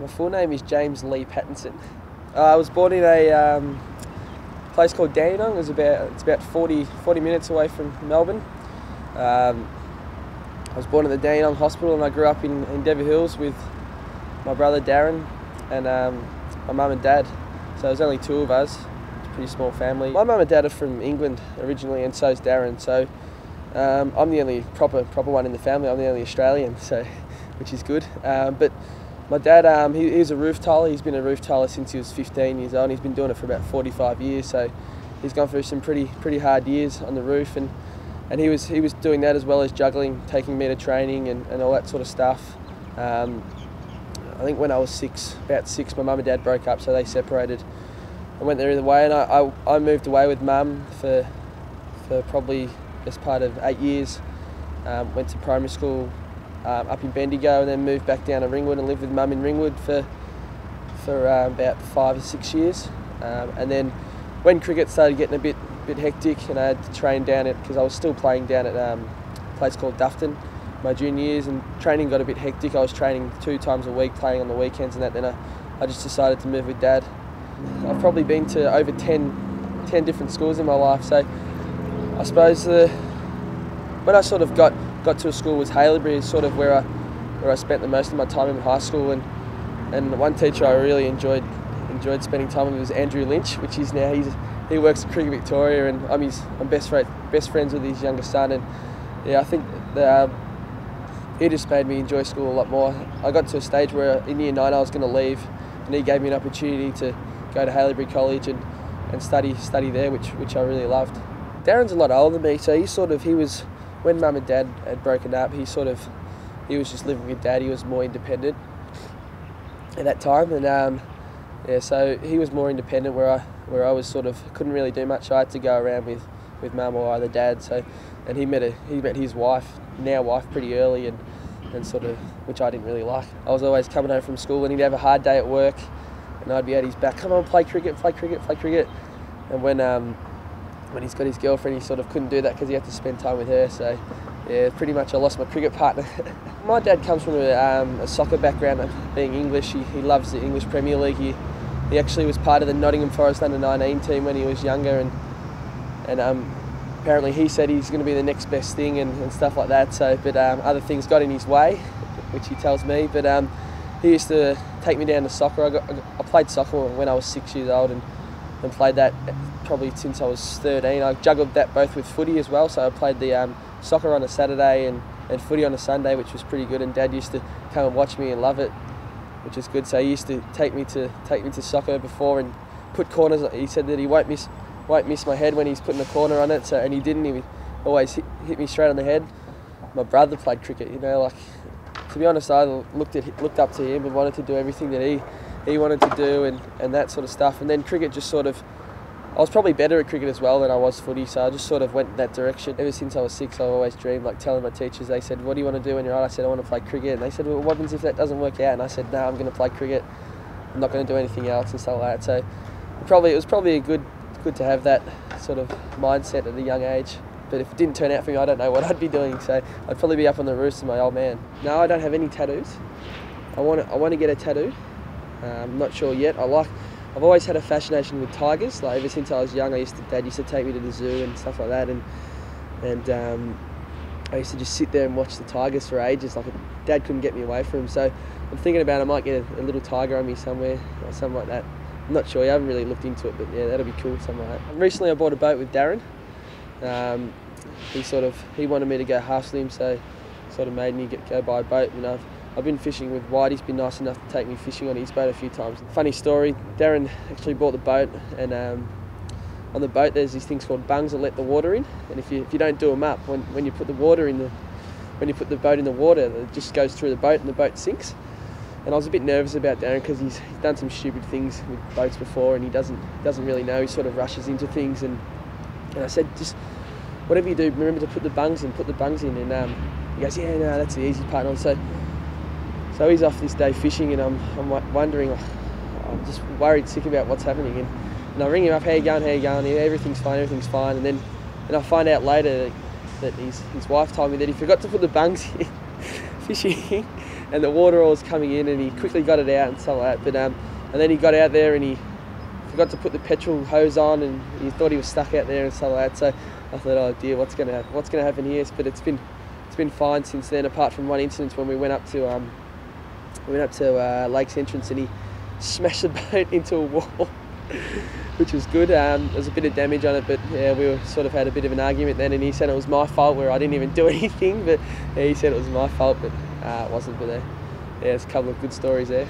My full name is James Pattinson. I was born in a place called Darren. It's about 40 minutes away from Melbourne. I was born at the Darren Hospital, and I grew up in Dever Hills with my brother Darren and my mum and dad. So there's only two of us. It's a pretty small family. My mum and dad are from England originally, and so is Darren. So I'm the only proper one in the family. I'm the only Australian, so which is good. But my dad, he's a roof tiler. He's been a roof tiler since he was 15 years old. And he's been doing it for about 45 years. So he's gone through some pretty hard years on the roof, and he was doing that as well as juggling, taking me to training and all that sort of stuff. I think when I was about six, my mum and dad broke up, so they separated. I went their other way, and I moved away with mum for probably best part of 8 years. Went to primary school up in Bendigo, and then moved back down to Ringwood and lived with mum in Ringwood for about 5 or 6 years. And then when cricket started getting a bit hectic, and I had to train down it because I was still playing down at a place called Dufton my junior years, and training got a bit hectic. I was training 2 times a week, playing on the weekends and that. Then I just decided to move with Dad. I've probably been to over 10 different schools in my life, so I suppose when I sort of got to a school was Haileybury, sort of where I spent the most of my time in high school, and one teacher I really enjoyed spending time with was Andrew Lynch, which is now he works at Cricket Victoria, and I'm best friends with his younger son, and yeah, I think he just made me enjoy school a lot more. I got to a stage where in year 9 I was going to leave, and he gave me an opportunity to go to Haileybury College and study there, which I really loved. Darren's a lot older than me, so he was when mum and dad had broken up. He was just living with dad. He was more independent at that time, and so he was more independent, where I was couldn't really do much. I had to go around with mum or either dad. So, and he met his wife, now wife, pretty early, and which I didn't really like. I was always coming home from school, and he'd have a hard day at work, and I'd be at his back, come on, play cricket. And when he's got his girlfriend, he couldn't do that because he had to spend time with her. So yeah, pretty much I lost my cricket partner. My dad comes from a soccer background, being English. He loves the English Premier League. He actually was part of the Nottingham Forest under-19 team when he was younger, and apparently he said he's going to be the next best thing and stuff like that. So, but other things got in his way, which he tells me. But he used to take me down to soccer. I played soccer when I was 6 years old, and played that probably since I was 13. I juggled that both with footy as well. So I played the soccer on a Saturday and footy on a Sunday, which was pretty good. And Dad used to come and watch me and love it, which is good. So he used to take me to soccer before and put corners. He said that he won't miss my head when he's putting a corner on it. So, and he didn't. He always hit me straight on the head. My brother played cricket. To be honest, I looked up to him and wanted to do everything that he wanted to do and that sort of stuff. And then cricket just I was probably better at cricket as well than I was footy, so I just went in that direction. Ever since I was 6, I always dreamed, telling my teachers. They said, what do you want to do when you're old? I said, I want to play cricket. And they said, well, what happens if that doesn't work out? And I said, no, I'm going to play cricket. I'm not going to do anything else and stuff like that. So it was probably good to have that sort of mindset at a young age. But if it didn't turn out for me, I don't know what I'd be doing. So I'd probably be up on the roofs with my old man. No, I don't have any tattoos. I want to get a tattoo. I'm not sure yet. I've always had a fascination with tigers. Ever since I was young, Dad used to take me to the zoo and stuff like that, and I used to just sit there and watch the tigers for ages. Dad couldn't get me away from him. So I'm thinking about I might get a little tiger on me somewhere or something like that. I'm not sure. I haven't really looked into it, but yeah, that'll be cool. Something like that. Recently, I bought a boat with Darren. He wanted me to go half slim, so made me go buy a boat. I've been fishing with White. He's been nice enough to take me fishing on his boat a few times. Funny story, Darren actually bought the boat, and on the boat there's these things called bungs that let the water in, and if you don't do them up, when you put the boat in the water, it just goes through the boat and the boat sinks. And I was a bit nervous about Darren because he's done some stupid things with boats before, and he doesn't really know. He rushes into things, and I said, just whatever you do, remember to put the bungs in. And he goes, yeah, no, that's the easy part. And so he's off this day fishing, and I'm wondering, I'm just worried sick about what's happening. And I ring him up, how you going? Yeah, everything's fine. And then I find out later that his wife told me that he forgot to put the bungs in fishing, and the water all was coming in, and he quickly got it out and stuff like that. But and then he got out there and he forgot to put the petrol hose on, and he thought he was stuck out there and stuff like that. So I thought, oh dear, what's going to happen here? But it's been fine since then, apart from one incident when we went up to Lake's entrance and he smashed the boat into a wall, which was good. There was a bit of damage on it, but yeah, we sort of had a bit of an argument then, and he said it was my fault where I didn't even do anything, but yeah, he said it was my fault, but it wasn't. But yeah, there's a couple of good stories there.